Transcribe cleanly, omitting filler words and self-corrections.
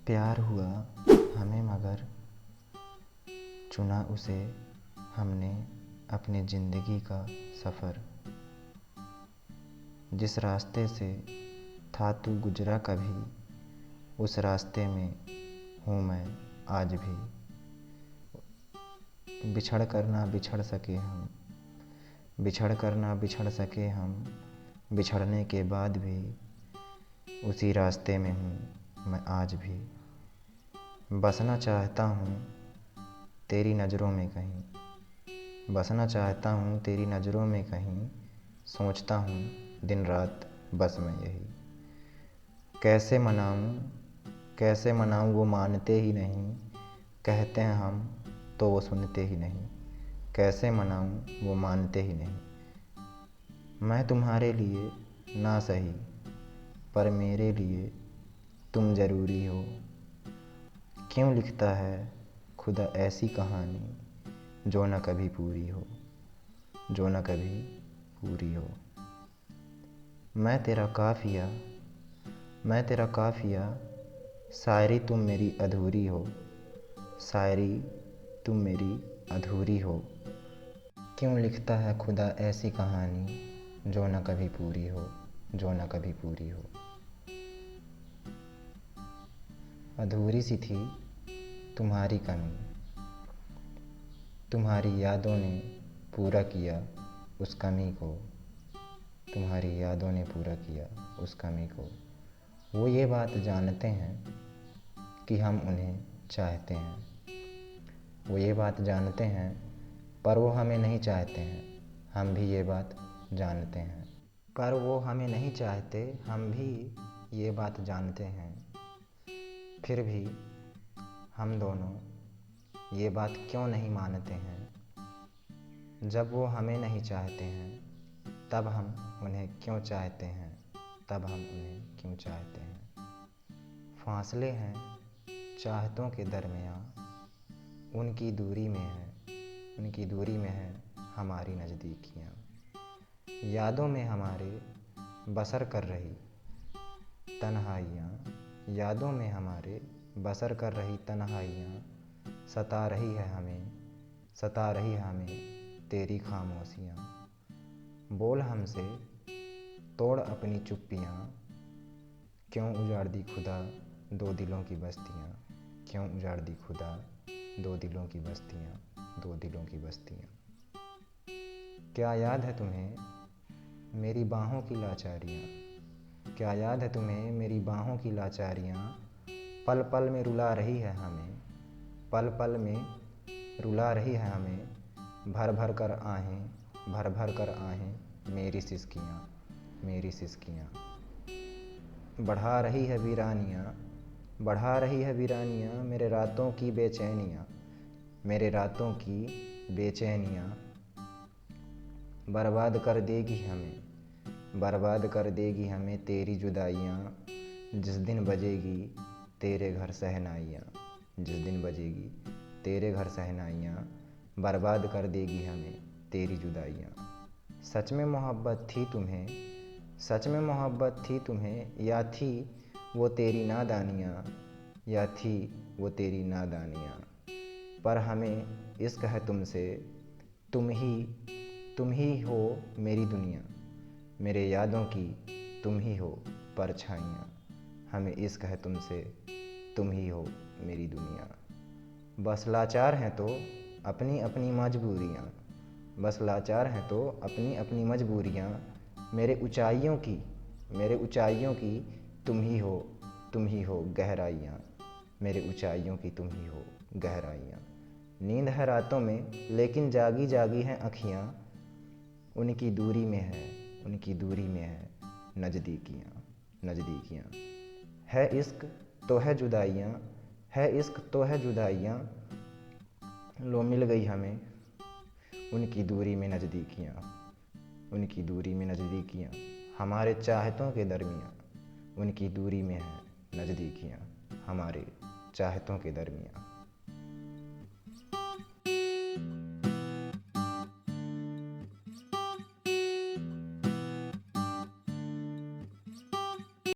प्यार हुआ हमें मगर चुना उसे हमने अपनी ज़िंदगी का सफ़र। जिस रास्ते से था तू गुजरा कभी, उस रास्ते में हूँ मैं आज भी। बिछड़ कर ना बिछड़ सके हम, बिछड़ कर ना बिछड़ सके हम, बिछड़ने के बाद भी उसी रास्ते में हूँ मैं आज भी। बसना चाहता हूँ तेरी नज़रों में कहीं, बसना चाहता हूँ तेरी नज़रों में कहीं, सोचता हूँ दिन रात बस मैं यही। कैसे मनाऊँ वो मानते ही नहीं, कहते हैं हम तो वो सुनते ही नहीं। कैसे मनाऊँ वो मानते ही नहीं। मैं तुम्हारे लिए ना सही पर मेरे लिए तुम ज़रूरी हो। क्यों लिखता है खुदा ऐसी कहानी जो न कभी पूरी हो, जो न कभी पूरी हो। मैं तेरा काफ़िया, शायरी तुम मेरी अधूरी हो, शायरी तुम मेरी अधूरी हो। क्यों लिखता है खुदा ऐसी कहानी जो न कभी पूरी हो, जो न कभी पूरी हो। अधूरी सी थी तुम्हारी कमी, तुम्हारी यादों ने पूरा किया उस कमी को, तुम्हारी यादों ने पूरा किया उस कमी को। वो ये बात जानते हैं कि हम उन्हें चाहते हैं, वो ये बात जानते हैं पर वो हमें नहीं चाहते हैं, हम भी ये बात जानते हैं। पर वो हमें नहीं चाहते, हम भी ये बात जानते हैं। फिर भी हम दोनों ये बात क्यों नहीं मानते हैं। जब वो हमें नहीं चाहते हैं तब हम उन्हें क्यों चाहते हैं, तब हम उन्हें क्यों चाहते हैं। फासले हैं चाहतों के दरमियाँ, उनकी दूरी में है हमारी नज़दीकियाँ। यादों में हमारे बसर कर रही तन्हाइयाँ, यादों में हमारे बसर कर रही तन्हाइयाँ। सता रही है हमें तेरी खामोशियाँ। बोल हमसे तोड़ अपनी चुप्पियाँ, क्यों उजाड़ दी खुदा दो दिलों की बस्तियाँ, क्यों उजाड़ दी खुदा दो दिलों की बस्तियाँ, दो दिलों की बस्तियाँ। क्या याद है तुम्हें मेरी बाहों की लाचारियाँ, क्या याद है तुम्हें मेरी बाहों की लाचारियाँ। पल पल में रुला रही है हमें, पल पल में रुला रही है हमें। भर भर कर आहें मेरी सिसकियाँ। बढ़ा रही है वीरानियाँ मेरे रातों की बेचैनियाँ। बर्बाद कर देगी हमें तेरी जुदाइयाँ। जिस दिन बजेगी तेरे घर सहनाइयाँ, बर्बाद कर देगी हमें तेरी जुदाइयाँ। सच में मोहब्बत थी तुम्हें या थी वो तेरी नादानियाँ, पर हमें इश्क है तुमसे, तुम ही हो मेरी दुनिया। मेरे यादों की तुम ही हो परछाइयाँ, हमें इश्क है तुमसे, तुम ही हो मेरी दुनिया। बस लाचार हैं तो अपनी अपनी मजबूरियाँ। मेरे ऊंचाइयों की तुम ही हो गहराइयाँ, मेरे ऊंचाइयों की तुम ही हो गहराइयाँ। नींद है रातों में लेकिन जागी हैं अखियाँ, उनकी दूरी में है नज़दीकियाँ। है इश्क तो है जुदाइयाँ, लो मिल गई हमें उनकी दूरी में नज़दीकियाँ। हमारे चाहतों के दरमियाँ उनकी दूरी में है नज़दीकियाँ, हमारे चाहतों के दरमियाँ।